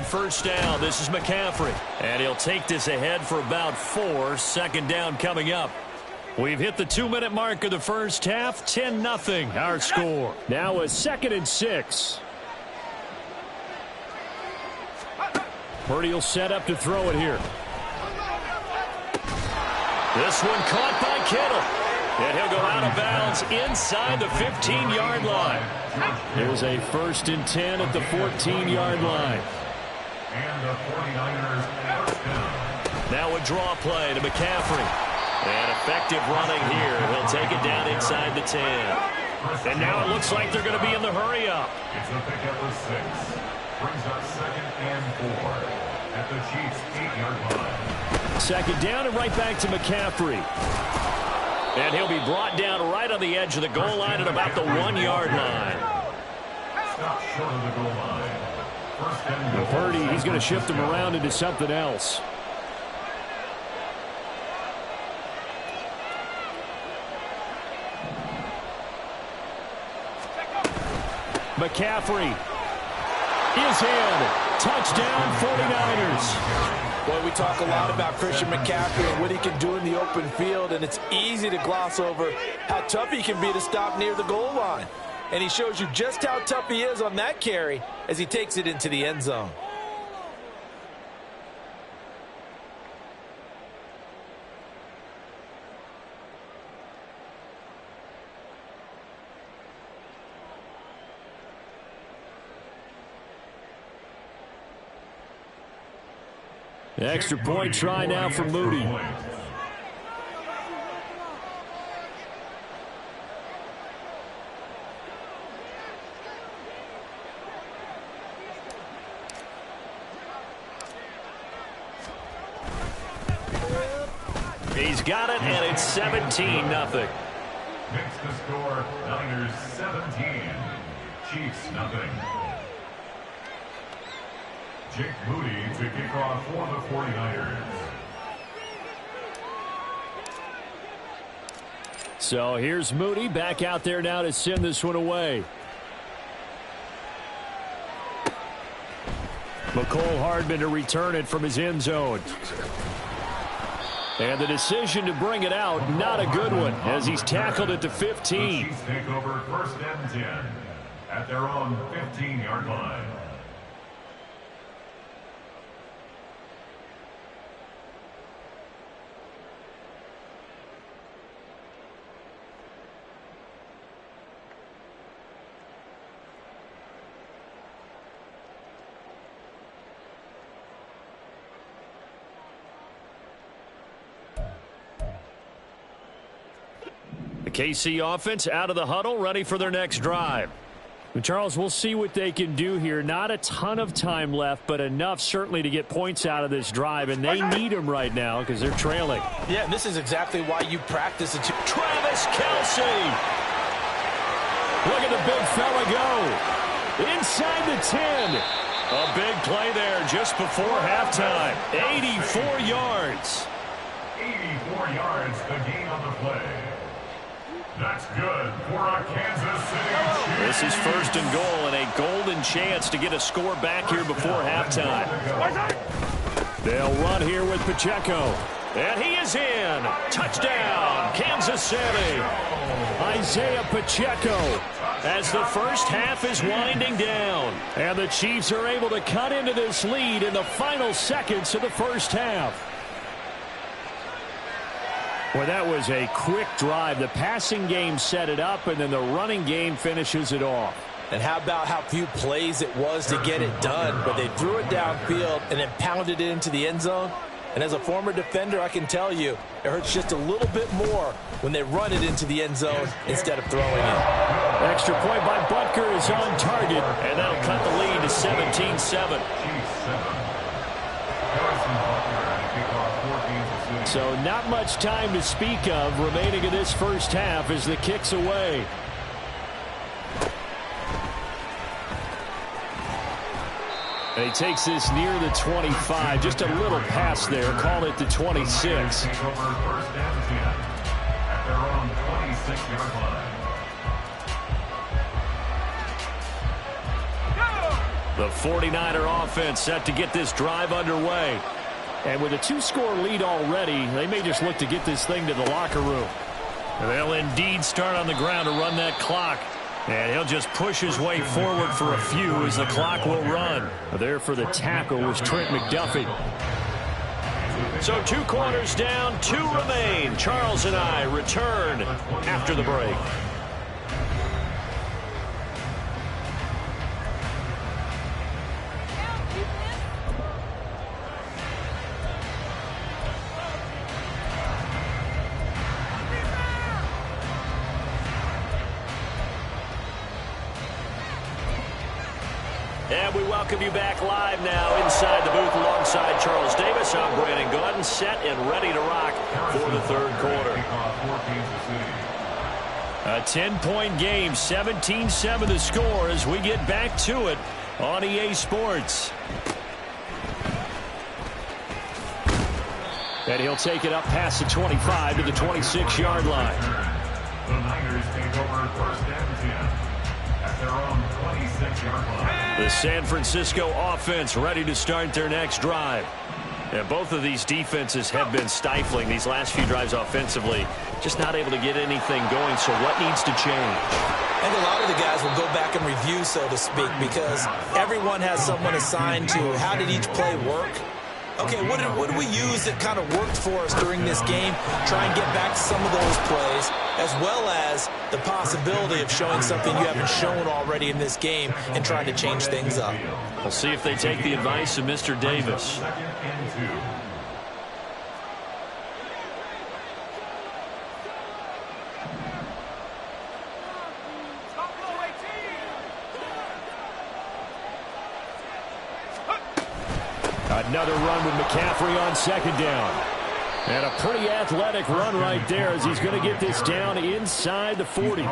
first down. This is McCaffrey. And he'll take this ahead for about 4. Second down coming up. We've hit the 2-minute mark of the first half. 10-0 our score. Now a 2nd and 6. Purdy will set up to throw it here. This one caught by Kittle. And he'll go out of bounds inside the 15-yard line. Here's a 1st and 10 at the 14-yard line. And the 49ers first down. Now a draw play to McCaffrey. And effective running here. He'll take it down inside the 10. And now it looks like they're going to be in the hurry-up. It's a pickup of 6. Brings up 2nd and 4 at the Chiefs' 8-yard line. Second down and right back to McCaffrey. And he'll be brought down right on the edge of the goal line at about the 1-yard line. Stop short of the goal line. First and goal. Purdy, he's going to shift him around into something else. McCaffrey is in. Touchdown, 49ers. Well, we talk a lot about Christian McCaffrey and what he can do in the open field, and it's easy to gloss over how tough he can be to stop near the goal line. And he shows you just how tough he is on that carry as he takes it into the end zone. Extra point try now for Moody. He's got it, and it's 17-0. Makes the score Niners 17, Chiefs nothing. Jake Moody to kick off for the 49ers. So here's Moody back out there now to send this one away. McCole Hardman to return it from his end zone. And the decision to bring it out, not a good one, as he's tackled at the 15. The Chiefs take over 1st and 10 at their own 15-yard line. KC offense out of the huddle, ready for their next drive. And Charles, we'll see what they can do here. Not a ton of time left, but enough certainly to get points out of this drive, and they need them right now because they're trailing. Yeah, and this is exactly why you practice it. Travis Kelce. Look at the big fella go. Inside the 10. A big play there just before halftime. 84 yards. 84 yards, the gain on the play. That's good for a Kansas City. This is 1st and goal and a golden chance to get a score back here before halftime. They'll run here with Pacheco. And he is in. Touchdown, Kansas City. Isaiah Pacheco as the first half is winding down. And the Chiefs are able to cut into this lead in the final seconds of the first half. Well, that was a quick drive. The passing game set it up, and then the running game finishes it off. And how about how few plays it was to get it done, but they threw it downfield and then pounded it into the end zone. And as a former defender, I can tell you, it hurts just a little bit more when they run it into the end zone instead of throwing it. Extra point by Butker is on target, and that'll cut the lead to 17-7. So not much time to speak of remaining in this first half as the kick's away. And he takes this near the 25, just a little pass there, call it the 26. The 49er offense set to get this drive underway. And with a 2-score lead already, they may just look to get this thing to the locker room. They'll indeed start on the ground to run that clock. And he'll just push his way forward for a few as the clock will run. There for the tackle was Trent McDuffie. So 2 quarters down, 2 remain. Charles and I return after the break. And we welcome you back live now inside the booth alongside Charles Davis. I'm Brandon Gaudin, set and ready to rock for the third quarter. A 10-point game, 17-7 the score as we get back to it on EA Sports. And he'll take it up past the 25 to the 26-yard line. The Niners take over first and 10 at their own 26-yard line. The San Francisco offense ready to start their next drive. And both of these defenses have been stifling these last few drives offensively. Just not able to get anything going, so what needs to change? And a lot of the guys will go back and review, so to speak, because everyone has someone assigned to how did each play work. Okay, what did we use that kind of worked for us during this game? Try and get back to some of those plays, as well as the possibility of showing something you haven't shown already in this game and trying to change things up. We'll see if they take the advice of Mr. Davis. Another run with McCaffrey on second down. And a pretty athletic run right there as he's going to get this down inside the 40.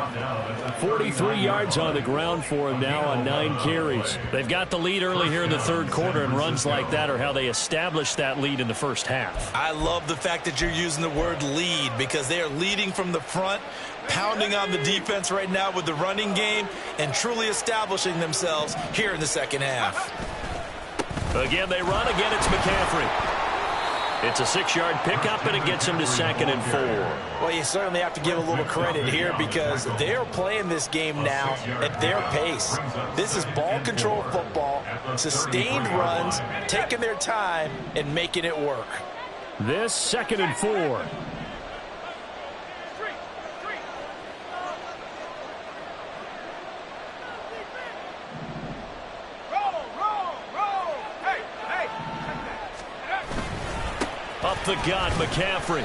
43 yards on the ground for him now on 9 carries. They've got the lead early here in the third quarter, and runs like that are how they established that lead in the first half. I love the fact that you're using the word lead because they are leading from the front, pounding on the defense right now with the running game, and truly establishing themselves here in the second half. Again, they run. Again, it's McCaffrey. It's a 6-yard pickup, and it gets him to 2nd and 4. Well, you certainly have to give a little credit here because they're playing this game now at their pace. This is ball control football, sustained runs, taking their time, and making it work. This 2nd and 4. Up the gut, McCaffrey.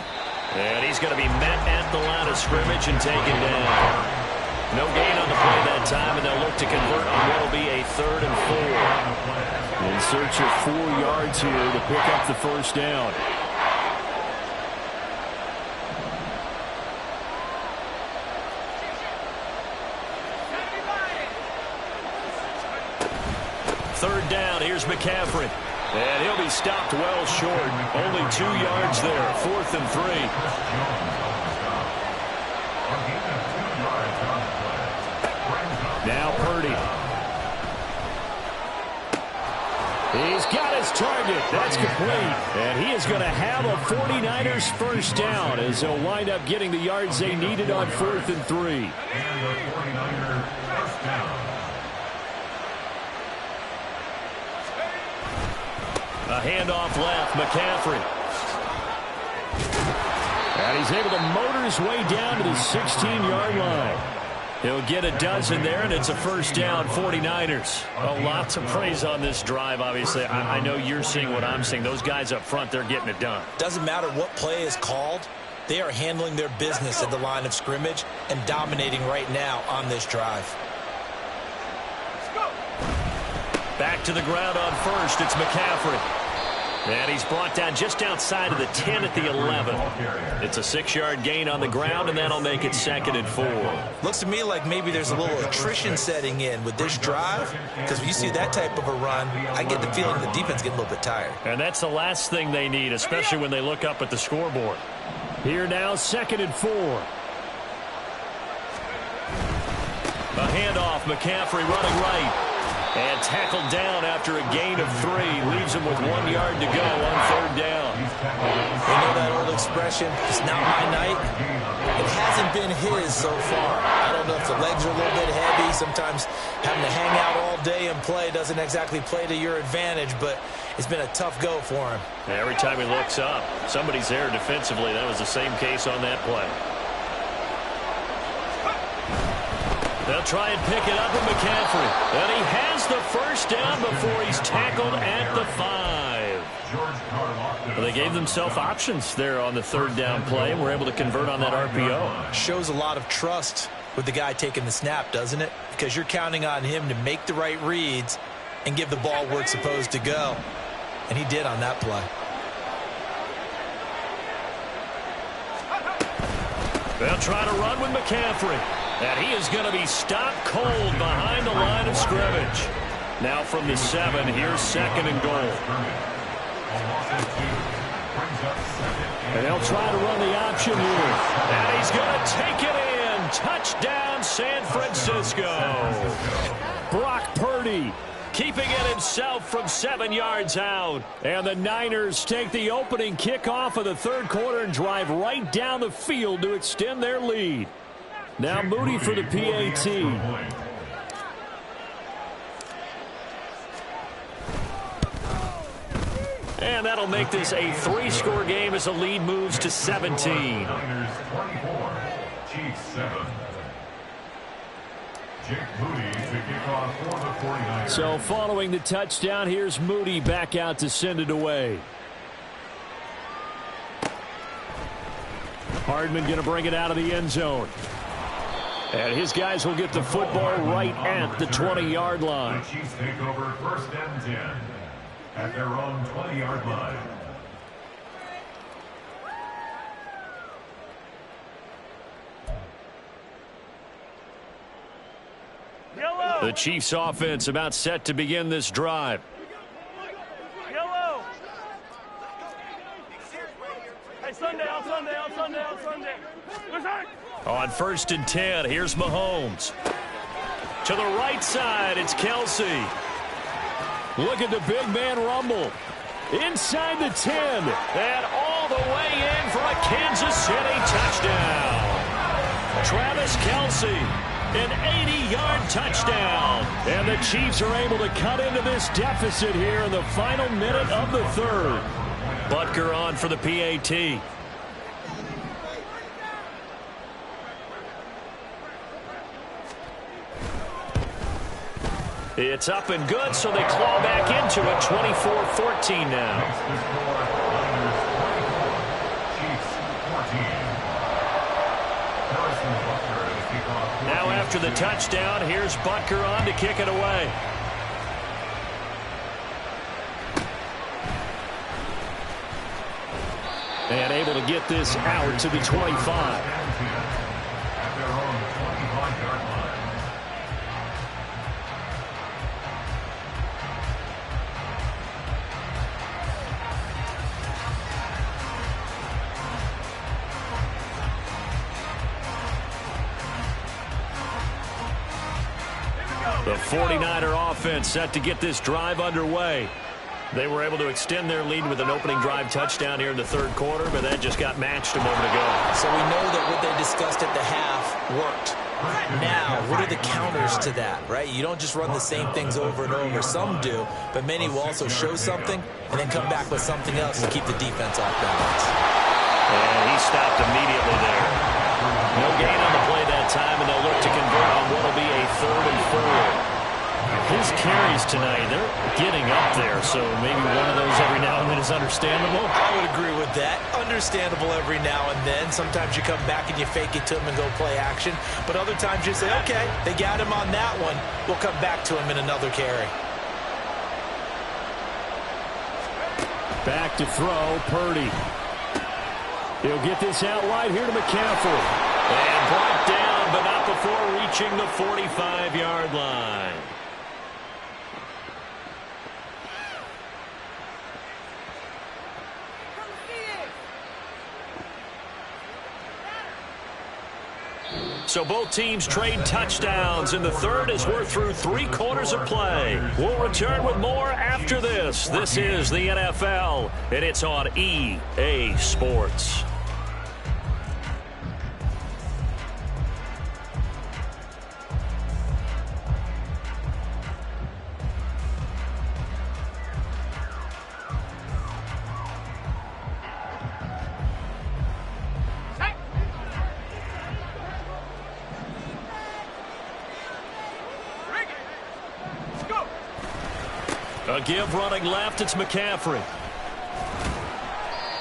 And he's going to be met at the line of scrimmage and taken down. No gain on the play that time, and they'll look to convert on what will be a 3rd and 4. In search of 4 yards here to pick up the first down. Third down, here's McCaffrey. And he'll be stopped well short. Only 2 yards there. 4th and 3. Now Purdy. He's got his target. That's complete. And he is going to have a 49ers first down as they'll wind up getting the yards they needed on 4th and 3. And the 49er first down. A handoff left, McCaffrey. And he's able to motor his way down to the 16-yard line. He'll get a dozen there, and it's a first down, 49ers. Well, lots of praise on this drive, obviously. I know you're seeing what I'm seeing. Those guys up front, they're getting it done. Doesn't matter what play is called. They are handling their business at the line of scrimmage and dominating right now on this drive. Back to the ground on first. It's McCaffrey. And he's brought down just outside of the 10 at the 11. It's a 6-yard gain on the ground, and that'll make it 2nd and 4. Looks to me like maybe there's a little attrition setting in with this drive, because when you see that type of a run, I get the feeling the defense getting a little bit tired. And that's the last thing they need, especially when they look up at the scoreboard. Here now, 2nd and 4. A handoff, McCaffrey running right. And tackled down after a gain of 3. Leaves him with 1 yard to go on 3rd down. You know that old expression, it's not my night? It hasn't been his so far. I don't know if the legs are a little bit heavy. Sometimes having to hang out all day and play doesn't exactly play to your advantage, but it's been a tough go for him. Every time he looks up, somebody's there defensively. That was the same case on that play. They'll try and pick it up with McCaffrey. And he has the first down before he's tackled at the 5. Well, they gave themselves options there on the 3rd down play and were able to convert on that RPO. Shows a lot of trust with the guy taking the snap, doesn't it? Because you're counting on him to make the right reads and give the ball where it's supposed to go. And he did on that play. They'll try to run with McCaffrey. And he is going to be stopped cold behind the line of scrimmage. Now from the 7, here's 2nd and goal. And they'll try to run the option here. And he's going to take it in. Touchdown, San Francisco. Brock Purdy keeping it himself from 7 yards out. And the Niners take the opening kickoff of the 3rd quarter and drive right down the field to extend their lead. Now Moody for the PAT. And that'll make this a 3-score game as the lead moves to 17. Niners 24, Chiefs 7. Jake Moody to kick off for the 49ers. So following the touchdown, here's Moody back out to send it away. Hardman going to bring it out of the end zone. And his guys will get the football right at the 20-yard line. The Chiefs take over 1st and 10 at their own 20-yard line. The Chiefs offense about set to begin this drive. Yellow. Hey, Sunday, on Sunday, on Sunday, on Sunday. On 1st and 10, here's Mahomes. To the right side, it's Kelsey. Look at the big man rumble. Inside the 10. And all the way in for a Kansas City touchdown. Travis Kelsey, an 80-yard touchdown. And the Chiefs are able to cut into this deficit here in the final minute of the 3rd. Butker on for the PAT. It's up and good, so they claw back into it. 24-14 now. Now after the touchdown, here's Butker on to kick it away. And able to get this out to the 25. The 49er offense set to get this drive underway. They were able to extend their lead with an opening drive touchdown here in the 3rd quarter, but that just got matched a moment ago. So we know that what they discussed at the half worked. Now, what are the counters to that, right? You don't just run the same things over and over. Some do, but many will also show something and then come back with something else to keep the defense off balance. And he stopped immediately there. No gain on the play that time, and they'll look to convert on what will be a 3rd and 4. His carries tonight, they're getting up there, so maybe one of those every now and then is understandable. I would agree with that. Understandable every now and then. Sometimes you come back and you fake it to him and go play action. But other times you say, okay, they got him on that one. We'll come back to him in another carry. Back to throw, Purdy. He'll get this out wide here to McCaffrey. And brought down, but not before reaching the 45-yard line. So both teams trade touchdowns in the third as we're through 3 quarters of play. We'll return with more after this. This is the NFL, and it's on EA Sports. A give running left, it's McCaffrey.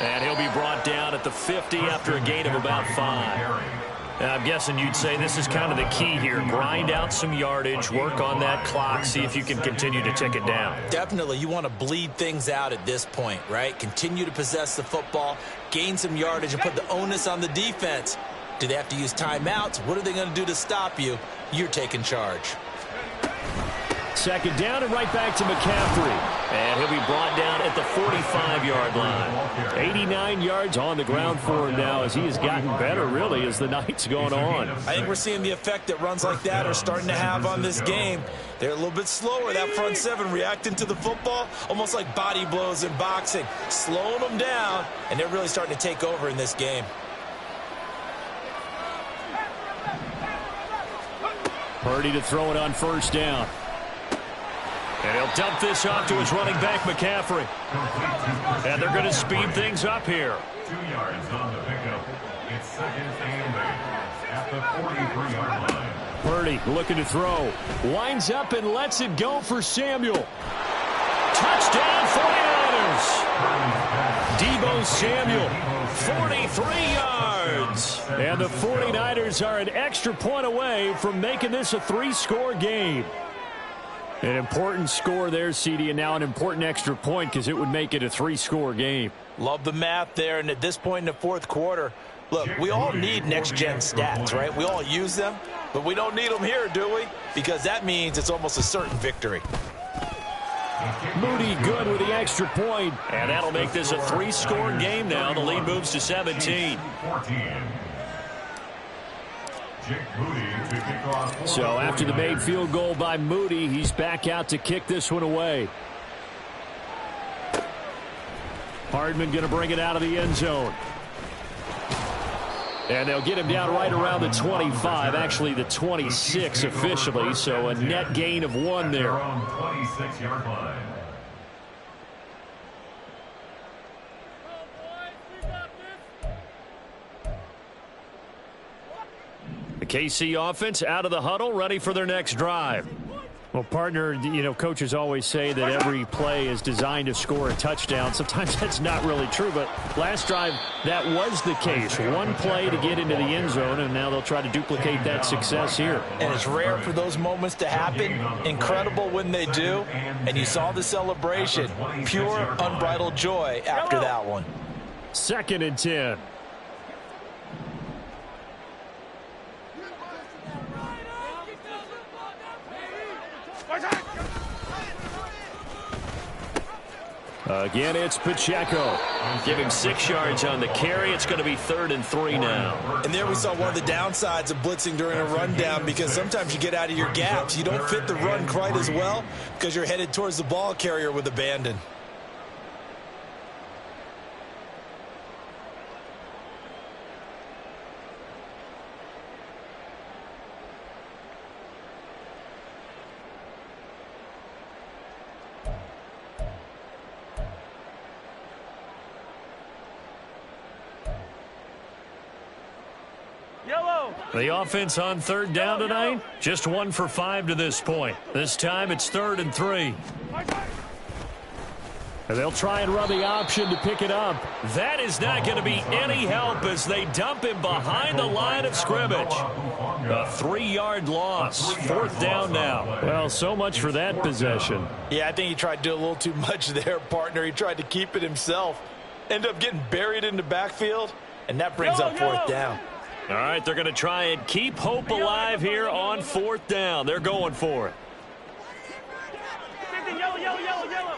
And he'll be brought down at the 50 after a gain of about 5. And I'm guessing you'd say this is kind of the key here. Grind out some yardage, work on that clock, see if you can continue to tick it down. Definitely, you want to bleed things out at this point, right? Continue to possess the football, gain some yardage, and put the onus on the defense. Do they have to use timeouts? What are they going to do to stop you? You're taking charge. Second down and right back to McCaffrey. And he'll be brought down at the 45-yard line. 89 yards on the ground for him now as he has gotten better, really, as the night's going on. I think we're seeing the effect that runs like that are starting to have on this game. They're a little bit slower, that front seven, reacting to the football, almost like body blows in boxing, slowing them down, and they're really starting to take over in this game. Purdy to throw it on first down. And he'll dump this off to his running back, McCaffrey. And they're going to speed things up here. 2 yards on the pickup. It's second and 8 at the 43-yard line. Purdy looking to throw. Winds up and lets it go for Samuel. Touchdown, 49ers. Deebo Samuel, 43 yards. And the 49ers are an extra point away from making this a 3-score game. An important score there, CD, and now an important extra point because it would make it a 3-score game. Love the math there, and at this point in the fourth quarter, look, we all need next-gen stats, right? We all use them, but we don't need them here, do we? Because that means it's almost a certain victory. Moody good with the extra point. And that'll make this a 3-score game now. The lead moves to 17. So after the made field goal by Moody, he's back out to kick this one away. Hardman going to bring it out of the end zone. And they'll get him down right around the 25, actually the 26 officially, so a net gain of 1 there. 26-yard line. The KC offense out of the huddle, ready for their next drive. Well, partner, you know, coaches always say that every play is designed to score a touchdown. Sometimes that's not really true, but last drive, that was the case. One play to get into the end zone, and now they'll try to duplicate that success here. And it's rare for those moments to happen. Incredible when they do. And you saw the celebration. Pure, unbridled joy after that one. 2nd and 10. Again, it's Pacheco. Give him 6 yards on the carry. It's going to be 3rd and 3 now. And there we saw one of the downsides of blitzing during a rundown, because sometimes you get out of your gaps. You don't fit the run quite as well because you're headed towards the ball carrier with abandon. The offense on 3rd down tonight, just 1 for 5 to this point. This time it's 3rd and 3. And they'll try and run the option to pick it up. That is not going to be any help as they dump him behind the line of scrimmage. A 3-yard loss. 4th down now. Well, so much for that possession. Yeah, I think he tried to do a little too much there, partner. He tried to keep it himself. Ended up getting buried in the backfield, and that brings up 4th down. All right, they're going to try and keep hope alive here on 4th down. They're going for it. Yellow, yellow, yellow, yellow.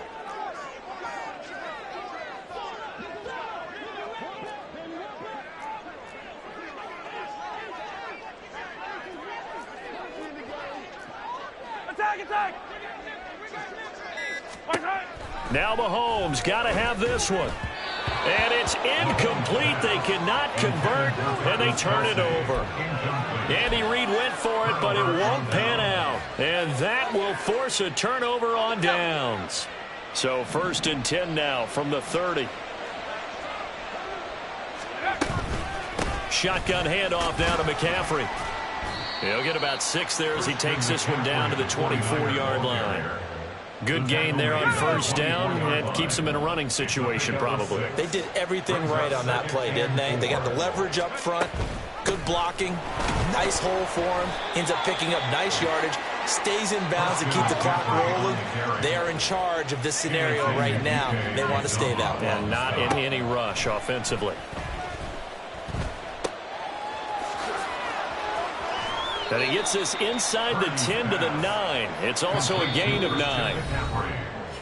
Now Mahomes got to have this one. And it's incomplete. They cannot convert, and they turn it over. Andy Reid went for it, but it won't pan out. And that will force a turnover on downs. So 1st and 10 now from the 30. Shotgun handoff now to McCaffrey. He'll get about 6 there as he takes this one down to the 24-yard line. Good gain there on 1st down, and keeps them in a running situation probably. They did everything right on that play, didn't they? They got the leverage up front, good blocking, nice hole for him, ends up picking up nice yardage, stays in bounds to keep the clock rolling. They are in charge of this scenario right now. They want to stay that way. And not in any rush offensively. And he gets this inside the 10 to the 9. It's also a gain of 9.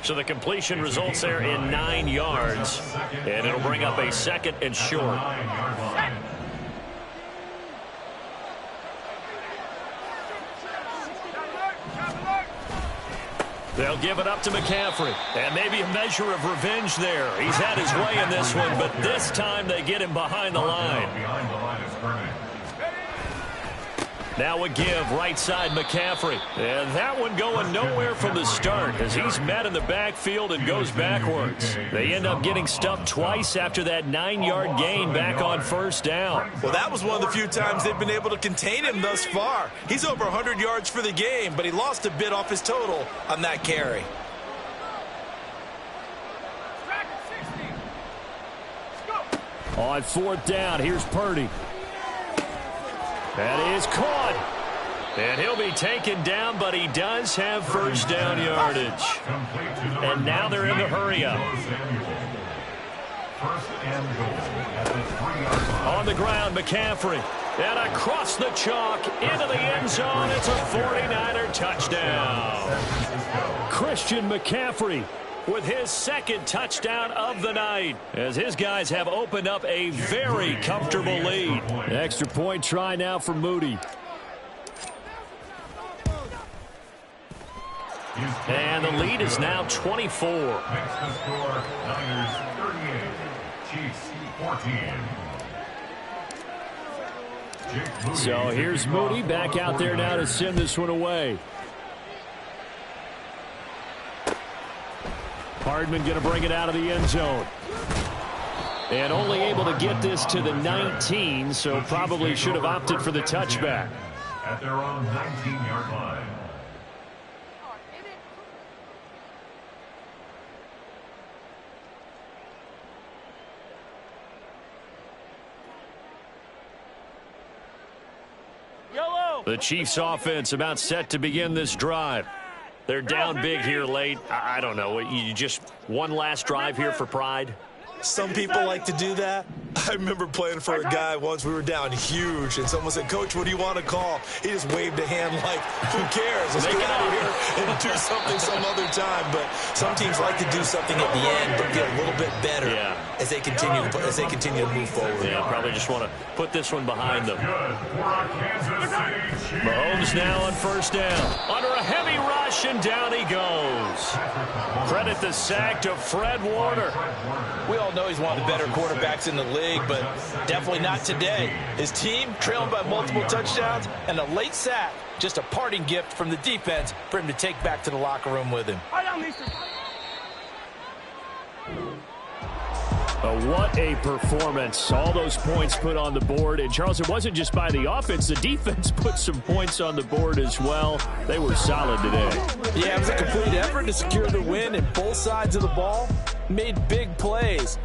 So the completion results there in 9 yards. And it'll bring up a 2nd and short. They'll give it up to McCaffrey. And maybe a measure of revenge there. He's had his way in this one, but this time they get him behind the line. Now a give right side McCaffrey. And that one going nowhere from the start as he's met in the backfield and goes backwards. They end up getting stuffed twice after that 9-yard gain back on 1st down. Well, that was one of the few times they've been able to contain him thus far. He's over 100 yards for the game, but he lost a bit off his total on that carry. On 4th down, here's Purdy. That is caught. And he'll be taken down, but he does have 1st down yardage. And now they're in the hurry-up. On the ground, McCaffrey. And across the chalk into the end zone. It's a 49er touchdown. Christian McCaffrey with his 2nd touchdown of the night, as his guys have opened up a very comfortable lead. Extra point try now for Moody. And the lead is now 24. Next to score, Niners 38, Chiefs 14. So here's Moody back out there now to send this one away. Hardman going to bring it out of the end zone. And only able to get this to the 19, so probably should have opted for the touchback. At their own 19-yard line. The Chiefs offense about set to begin this drive. They're down big here late. I don't know. You just one last drive here for pride? Some people like to do that. I remember playing for a guy once. We were down huge, and someone said, "Coach, what do you want to call?" He just waved a hand like, "Who cares? Let's get out of here and do something some other time." But some teams like to do something at the end, but get a little bit better as they continue to move forward. Yeah, probably just want to put this one behind them. Mahomes now on 1st down. Under a heavy rush, and down he goes. Credit the sack to Fred Warner. We all know he's one of the better quarterbacks in the league, but definitely not today. His team trailing by multiple touchdowns, and a late sack, just a parting gift from the defense for him to take back to the locker room with him. What a performance. All those points put on the board. And, Charles, it wasn't just by the offense. The defense put some points on the board as well. They were solid today. Yeah, it was a complete effort to secure the win, and both sides of the ball made big plays.